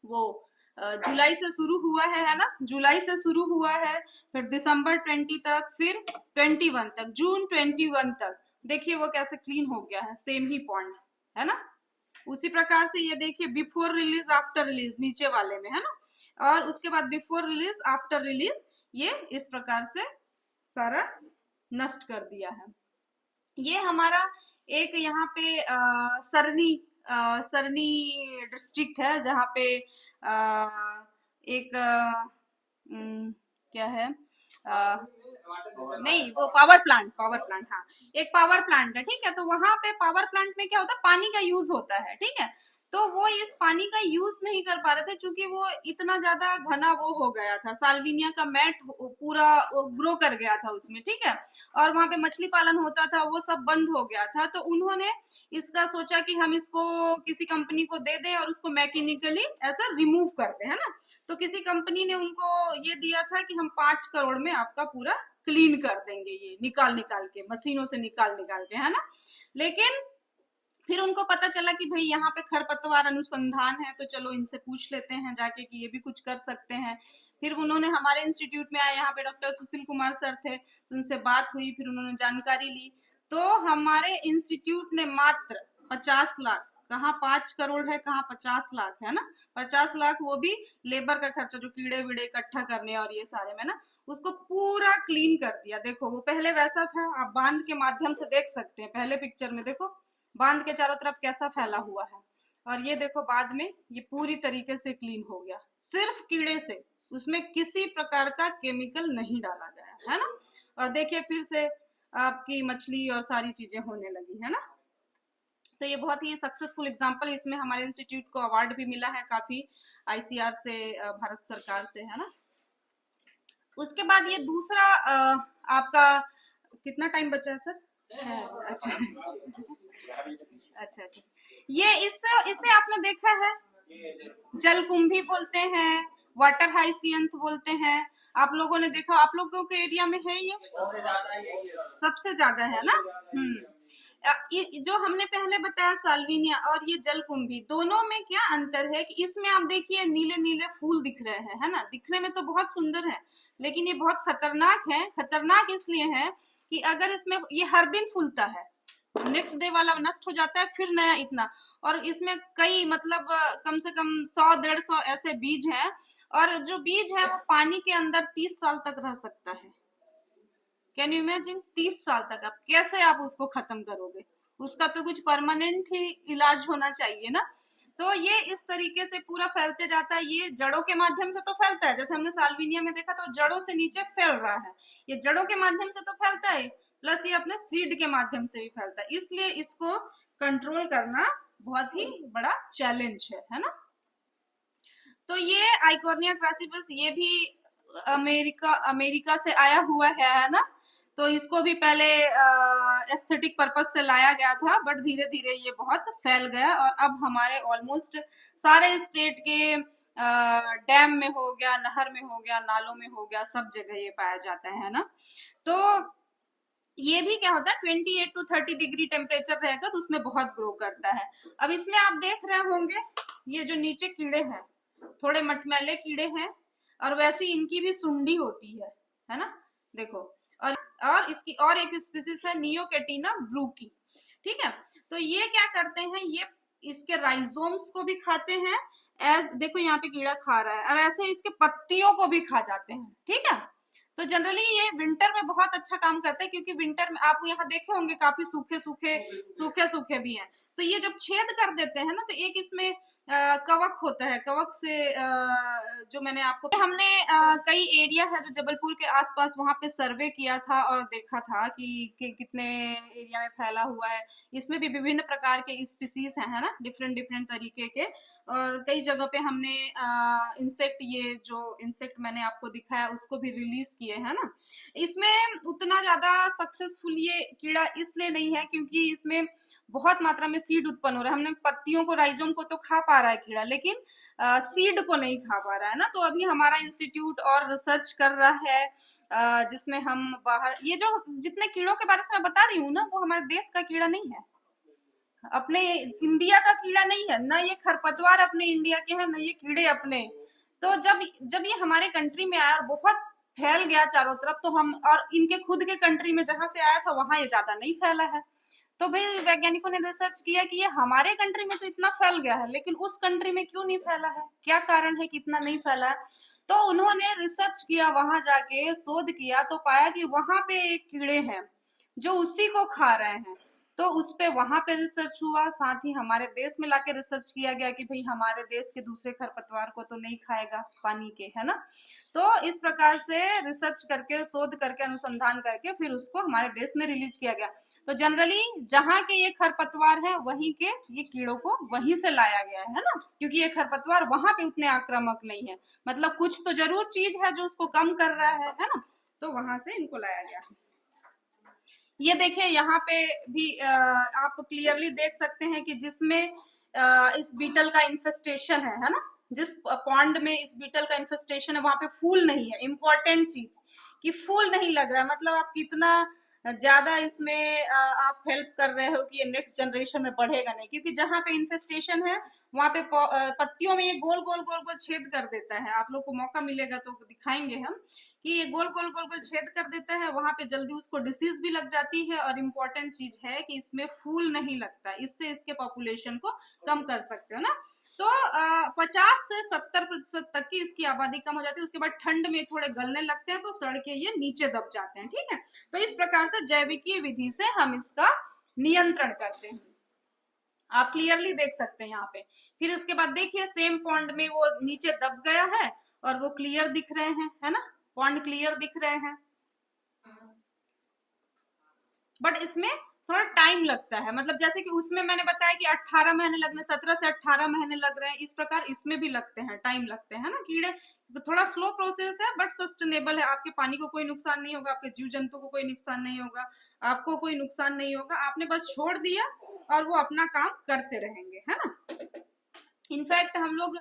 वो जुलाई से शुरू हुआ है ना, जुलाई से शुरू हुआ है, फिर दिसंबर 20 तक, फिर 21 तक, जून 21 तक, देखिए वो कैसे क्लीन हो गया है, सेम ही पॉइंट है ना। उसी प्रकार से ये देखिए बिफोर रिलीज आफ्टर रिलीज नीचे वाले में, है ना, और उसके बाद बिफोर रिलीज आफ्टर रिलीज, ये इस प्रकार से सारा नष्ट कर दिया है। ये हमारा एक यहाँ पे सरनी डिस्ट्रिक्ट है, जहाँ पे एक क्या है, नहीं वो पावर प्लांट, हाँ, एक पावर प्लांट है। ठीक है, तो वहां पे पावर प्लांट में क्या होता है, पानी का यूज होता है। ठीक है, तो वो इस पानी का यूज नहीं कर पा रहे थे, क्योंकि वो इतना ज्यादा घना वो हो गया था, साल्विनिया का मैट पूरा ग्रो कर गया था उसमें। ठीक है, और वहां पे मछली पालन होता था, वो सब बंद हो गया था। तो उन्होंने इसका सोचा कि हम इसको किसी कंपनी को दे दें और उसको मैकेनिकली ऐसा रिमूव कर दें, है ना। तो किसी कंपनी ने उनको ये दिया था कि हम 5 करोड़ में आपका पूरा क्लीन कर देंगे, ये निकाल के मशीनों से निकाल के, है ना। लेकिन फिर उनको पता चला कि भाई यहाँ पे खरपतवार अनुसंधान है, तो चलो इनसे पूछ लेते हैं जाके कि ये भी कुछ कर सकते हैं। फिर उन्होंने हमारे इंस्टीट्यूट में आए, यहाँ पे डॉक्टर सुशील कुमार सर थे, तो उनसे बात हुई, फिर उन्होंने जानकारी ली। तो हमारे इंस्टीट्यूट ने मात्र 50 लाख, कहाँ 5 करोड़ है, कहाँ 50 लाख है ना, 50 लाख, वो भी लेबर का खर्चा, जो कीड़े वीड़े इकट्ठा करने और ये सारे में ना, उसको पूरा क्लीन कर दिया। देखो वो पहले वैसा था, आप बांध के माध्यम से देख सकते हैं, पहले पिक्चर में देखो बांध के चारों तरफ कैसा फैला हुआ है, और ये देखो बाद में ये पूरी तरीके से क्लीन हो गया, सिर्फ कीड़े से, उसमें किसी प्रकार का केमिकल नहीं डाला गया, है ना। और देखिए फिर से आपकी मछली और सारी चीजें होने लगी, है ना। तो ये बहुत ही सक्सेसफुल एग्जांपल, इसमें हमारे इंस्टीट्यूट को अवार्ड भी मिला है काफी, आईसीआर से, भारत सरकार से, है ना। उसके बाद ये दूसरा आपका कितना टाइम बचा है सर? अच्छा अच्छा अच्छा, ये इससे आपने देखा है, जलकुंभी बोलते हैं, वाटर हाइसियंथ बोलते हैं, आप लोगों ने देखा, आप लोगों के एरिया में है ये सबसे ज्यादा है ना। जो हमने पहले बताया साल्विनिया और ये जलकुंभी, दोनों में क्या अंतर है कि इसमें आप देखिए नीले नीले फूल दिख रहे हैं, है ना, दिखने में तो बहुत सुंदर है, लेकिन ये बहुत खतरनाक है। खतरनाक इसलिए है कि अगर इसमें ये हर दिन फूलता है, नेक्स्ट डे वाला नष्ट हो जाता है, फिर नया इतना, और इसमें कई मतलब कम से कम 100-150 ऐसे बीज हैं, और जो बीज है वो पानी के अंदर 30 साल तक रह सकता है। कैन यू इमेजिन, 30 साल तक आप कैसे आप उसको खत्म करोगे? उसका तो कुछ परमानेंट ही इलाज होना चाहिए ना। तो ये इस तरीके से पूरा फैलते जाता है। ये जड़ों के माध्यम से तो फैलता है, जैसे हमने साल्विनिया में देखा तो जड़ों से नीचे फैल रहा है, ये जड़ों के माध्यम से तो फैलता है, प्लस ये अपने सीड के माध्यम से भी फैलता है, इसलिए इसको कंट्रोल करना बहुत ही बड़ा चैलेंज है ना। तो ये आइकोर्निया क्रासिपस, ये भी अमेरिका से आया हुआ है ना। तो इसको भी पहले एस्थेटिक पर्पस से लाया गया था, बट धीरे धीरे ये बहुत फैल गया, और अब हमारे ऑलमोस्ट सारे स्टेट के डैम में हो गया, नहर में हो गया, नालों में हो गया, सब जगह ये पाया जाता है ना। तो ये भी क्या होता है, 28 to 30 डिग्री टेम्परेचर रहेगा तो उसमें बहुत ग्रो करता है। अब इसमें आप देख रहे होंगे ये जो नीचे कीड़े हैं, थोड़े मटमैले कीड़े हैं, और वैसे इनकी भी सुंडी होती है ना, देखो। और इसकी और एक स्पीसीज है नियोकेटिना ब्रूकी, ठीक है। तो ये क्या करते हैं, ये इसके राइजोम्स को भी खाते हैं, देखो यहाँ पे कीड़ा खा रहा है, और ऐसे इसके पत्तियों को भी खा जाते हैं, ठीक है। तो जनरली ये विंटर में बहुत अच्छा काम करता है, क्योंकि विंटर में आप यहाँ देखे होंगे काफी सूखे भी हैं। तो ये जब छेद कर देते हैं ना, तो एक इसमें कवक होता है, कवक से जो मैंने आपको, हमने कई एरिया है जो जबलपुर के आसपास, वहां पे सर्वे किया था और देखा था कि कितने एरिया में फैला हुआ है। इसमें भी विभिन्न प्रकार के स्पीसीज हैं, है ना, डिफरेंट डिफरेंट तरीके के, और कई जगह पे हमने इंसेक्ट, ये जो इंसेक्ट मैंने आपको दिखाया उसको भी रिलीज किए, है ना। इसमें उतना ज्यादा सक्सेसफुल ये कीड़ा इसलिए नहीं है क्योंकि इसमें बहुत मात्रा में सीड उत्पन्न हो रहा है। हमने पत्तियों को, राइजोम को तो खा पा रहा है कीड़ा, लेकिन सीड को नहीं खा पा रहा है ना। तो अभी हमारा इंस्टीट्यूट और रिसर्च कर रहा है, जिसमें हम बाहर, ये जो जितने कीड़ों के बारे में मैं बता रही हूँ ना, वो हमारे देश का कीड़ा नहीं है, अपने इंडिया का कीड़ा नहीं है ना, ये खरपतवार अपने इंडिया के हैं, ना ये कीड़े अपने। तो जब ये हमारे कंट्री में आया और बहुत फैल गया चारों तरफ, तो हम, और इनके खुद के कंट्री में जहां से आया था वहां ये ज्यादा नहीं फैला है। तो भाई वैज्ञानिकों ने रिसर्च किया कि ये हमारे कंट्री में तो इतना फैल गया है, लेकिन उस कंट्री में क्यों नहीं फैला है, क्या कारण है कि इतना नहीं फैला है। तो उन्होंने रिसर्च किया, वहां जाके शोध किया, तो पाया कि वहां पे एक कीड़े हैं जो उसी को खा रहे हैं। तो उस पे वहां पे रिसर्च हुआ, साथ ही हमारे देश में लाके रिसर्च किया गया कि भाई हमारे देश के दूसरे खरपतवार को तो नहीं खाएगा पानी के, है ना। तो इस प्रकार से रिसर्च करके, शोध करके, अनुसंधान करके फिर उसको हमारे देश में रिलीज किया गया। तो जनरली जहाँ के ये खरपतवार है, वहीं के ये कीड़ों को वहीं से लाया गया है ना, क्योंकि ये खरपतवार वहां पे उतने आक्रामक नहीं है, मतलब कुछ तो जरूर चीज है जो उसको कम कर रहा है ना, तो वहां से इनको लाया गया। ये देखिए यहाँ पे भी आप क्लियरली देख सकते हैं कि जिसमें इस बीटल का इन्फेस्टेशन है ना, जिस पॉन्ड में इस बीटल का इन्फेस्टेशन है, वहां पे फूल नहीं है। इंपॉर्टेंट चीज कि फूल नहीं लग रहा है, मतलब आप कितना ज्यादा इसमें आप हेल्प कर रहे हो कि ये नेक्स्ट जनरेशन में बढ़ेगा नहीं, क्योंकि जहाँ पे इन्फेस्टेशन है वहां पे पत्तियों में ये गोल गोल गोल गोल छेद कर देता है। आप लोग को मौका मिलेगा तो दिखाएंगे हम कि ये गोल गोल गोल गोल छेद कर देता है, वहां पे जल्दी उसको डिसीज भी लग जाती है। और इम्पोर्टेंट चीज है कि इसमें फूल नहीं लगता, इससे इसके पॉपुलेशन को कम कर सकते हो ना। तो 50 से 70% तक की इसकी आबादी कम हो जाती है, उसके बाद ठंड में थोड़े गलने लगते हैं, तो सड़ के ये नीचे दब जाते हैं, ठीक है। तो इस प्रकार से जैविकीय विधि से हम इसका नियंत्रण करते हैं, आप क्लियरली देख सकते हैं यहाँ पे। फिर उसके बाद देखिए सेम पॉन्ड में वो नीचे दब गया है और वो क्लियर दिख रहे हैं, है ना, पॉन्ड क्लियर दिख रहे हैं। बट इसमें थोड़ा टाइम लगता है, मतलब जैसे कि उसमें मैंने बताया कि 18 महीने लगने, 17 से 18 महीने लग रहे हैं, इस प्रकार इसमें भी लगते हैं, टाइम लगते हैं ना कीड़े। थोड़ा स्लो प्रोसेस है बट सस्टेनेबल है, आपके पानी को कोई नुकसान नहीं होगा, आपके जीव जंतु को कोई नुकसान नहीं होगा, आपको कोई नुकसान नहीं होगा, आपने बस छोड़ दिया और वो अपना काम करते रहेंगे, है ना। इनफैक्ट हम लोग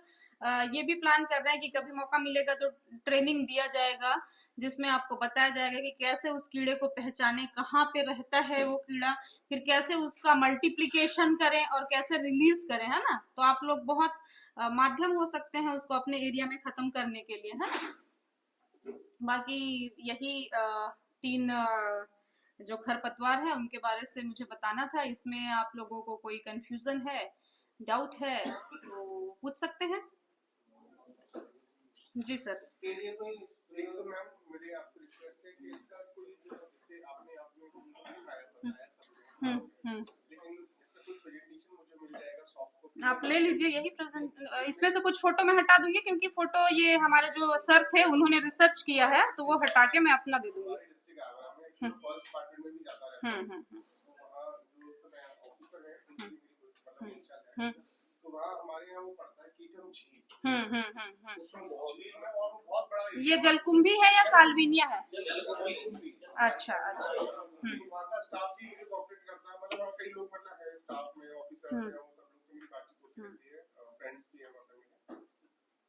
ये भी प्लान कर रहे हैं कि कभी मौका मिलेगा तो ट्रेनिंग दिया जाएगा जिसमें आपको बताया जाएगा कि कैसे उस कीड़े को पहचाने, कहाँ पे रहता है वो कीड़ा, फिर कैसे उसका मल्टीप्लिकेशन करें और कैसे रिलीज करें, है ना। तो आप लोग बहुत माध्यम हो सकते हैं उसको अपने एरिया में खत्म करने के लिए, है ना। बाकी यही 3 जो खरपतवार है उनके बारे से मुझे बताना था। इसमें आप लोगों को कोई कंफ्यूजन है, डाउट है तो पूछ सकते हैं। जी सर। एक तो मैम मेरी आपसे रिक्वेस्ट है कि इसका कोई जैसे आपने बताया सब, लेकिन इसका कोई प्रेजेंटेशन मुझे मिल जाएगा सॉफ्ट कॉपी? आप ले लीजिए यही प्रेजेंट, इसमें से कुछ फोटो मैं हटा दूंगी क्योंकि फोटो ये हमारे जो सर थे उन्होंने रिसर्च किया है, तो वो हटा के मैं अपना दे दूंगी। डिस्ट्रिक्ट आगरा में फॉरेस्ट डिपार्टमेंट में भी जाता रहता है, तो वहाँ जो उस समय ऑफिसर है उनकी मेरी मतलब तो वहाँ हमारे यहाँ वो पड़ता है कीटम झील। झील में और वो बहुत बड़ा ये जलकुंभी है या साल्विनिया है? अच्छा अच्छा। वहाँ का स्टाफ भी मुझे कोऑपरेट करता है, मतलब कई लोग मतलब है स्टाफ में, ऑफिसर्स हैं, वो सब लोग से मेरी बातचीत होती रहती है, फ्रेंड्स भी हैं मतलब मेरे।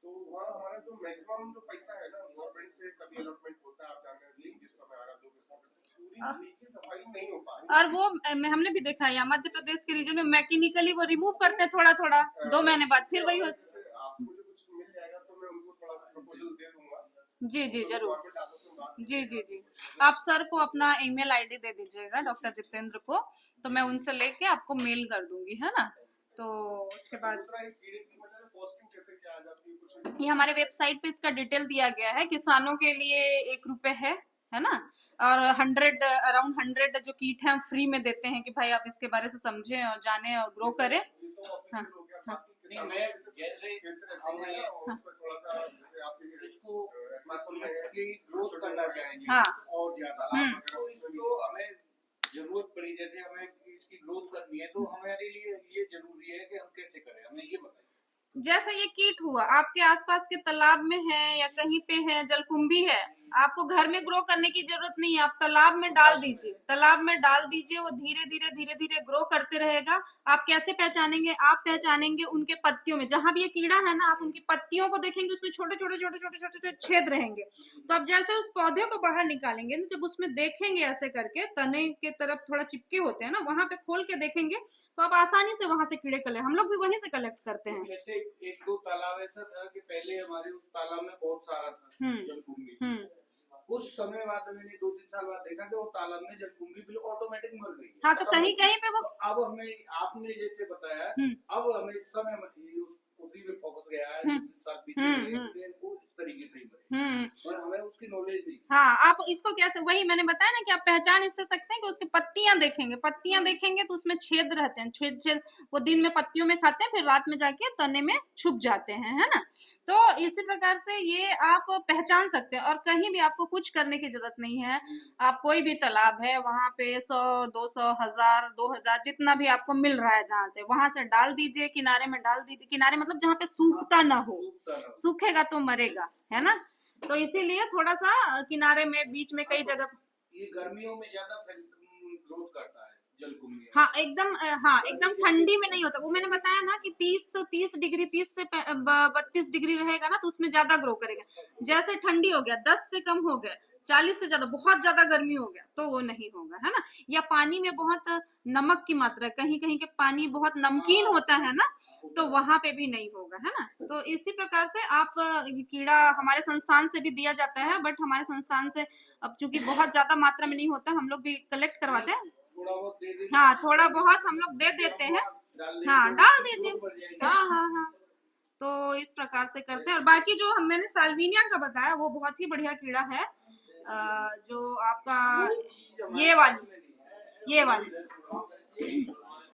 तो वहाँ हमारा जो मैक्सिमम जो पैसा है ना गवर्नमेंट से कभी अलॉटमेंट होता है, आप जानते हैं लिंक जिसको मैं आ रहा हूँ, पूरी झील की सफाई नहीं हो पा रही। और वो हमने भी देखा है यहाँ मध्य प्रदेश के रीजन में मैकेनिकली वो रिमूव करते हैं थोड़ा थोड़ा, 2 महीने बाद फिर वही होता है। आपसे मुझे कुछ मिल जाएगा तो मैं उनको थोड़ा प्रपोजल दे दूंगा। जी जी जरूर। जी जी जी, आप सर को अपना ईमेल आईडी दे दीजिएगा, डॉक्टर जितेंद्र को, तो मैं उनसे लेके आपको मेल कर दूंगी, है ना। तो उसके बाद ये हमारे वेबसाइट पे इसका डिटेल दिया गया है। किसानों के लिए 1 रुपए है ना, और 100 अराउंड 100 जो किट है हम फ्री में देते हैं कि भाई आप इसके बारे से समझें और जाने और ग्रो करें। हाँ हाँ इसको ग्रोथ करना चाहेंगे हाँ और ज्यादा, तो इसको हमें जरूरत पड़ी, जैसे हमें इसकी ग्रोथ करनी है तो हमारे लिए ये जरूरी है कि हम कैसे करें, हमें ये बताइए। जैसे ये कीट हुआ आपके आसपास के तालाब में है या कहीं पे है, जलकुंभी है, आपको घर में ग्रो करने की जरूरत नहीं है, आप तालाब में डाल दीजिए, तालाब में डाल दीजिए, वो धीरे धीरे ग्रो करते रहेगा। आप कैसे पहचानेंगे? आप पहचानेंगे उनके पत्तियों में, जहां भी ये कीड़ा है ना आप उनकी पत्तियों को देखेंगे, उसमें छोटे छोटे छोटे छोटे छोटे छोटे छेद रहेंगे। तो आप जैसे उस पौधे को बाहर निकालेंगे ना, जब उसमें देखेंगे ऐसे करके तने के तरफ थोड़ा चिपके होते हैं ना, वहां पे खोल के देखेंगे तो आप आसानी से वहां से कीड़े कलेक्ट, हम लोग भी वहीं से कलेक्ट करते हैं। जैसे 1-2 तालाब ऐसा था कि पहले हमारे उस तालाब में बहुत सारा था जलकुंभी, कुछ समय बाद मैंने 2-3 साल बाद देखा कि वो तालाब में जलकुंभी बिल्कुल ऑटोमेटिक मर गई। हाँ तो कहीं कहीं पे वो, अब हमें आपने जैसे बताया, अब हमें इस समय उसी में फोकस गया है, 2-3 साल पीछे वो इस तरीके से ही और हमें उसकी नॉलेज नहीं। हाँ आप इसको कैसे, वही मैंने बताया ना कि आप पहचान इससे सकते हैं कि उसकी पत्तियां देखेंगे, पत्तियां देखेंगे तो उसमें छेद रहते हैं, छेद छेद वो दिन में पत्तियों में खाते हैं, फिर रात में जाके तने में छुप जाते हैं, है ना। तो इसी प्रकार से ये आप पहचान सकते हैं, और कहीं भी आपको कुछ करने की जरूरत नहीं है। आप कोई भी तालाब है वहां पे 100, 200, 1000, 2000 जितना भी आपको मिल रहा है जहां से, वहां से डाल दीजिए, किनारे में डाल दीजिए, किनारे मतलब जहाँ पे सूखता ना हो, सूखेगा तो मरेगा, है ना। तो इसीलिए थोड़ा सा किनारे में बीच में कई जगह, ये गर्मियों में ज्यादा ग्रोथ करता है जलकुंभी। हाँ एकदम ठंडी में नहीं होता, वो मैंने बताया ना कि 30 डिग्री 30 से 32 डिग्री रहेगा ना तो उसमें ज्यादा ग्रो करेगा। जैसे ठंडी हो गया, 10 से कम हो गया, 40 से ज्यादा, बहुत ज्यादा गर्मी हो गया तो वो नहीं होगा, है ना। या पानी में बहुत नमक की मात्रा, कहीं कहीं के पानी बहुत नमकीन होता है ना, तो वहां पे भी नहीं होगा, है ना। तो इसी प्रकार से आप कीड़ा हमारे संस्थान से भी दिया जाता है, बट हमारे संस्थान से अब चूंकि बहुत ज्यादा मात्रा में नहीं होता, हम लोग भी कलेक्ट करवाते हैं। हाँ थोड़ा बहुत हम लोग दे देते हैं, हाँ डाल दीजिए, हाँ। तो इस प्रकार से करते हैं। और बाकी जो मैंने साल्विनिया का बताया वो बहुत ही बढ़िया कीड़ा है, जो आपका ये वाली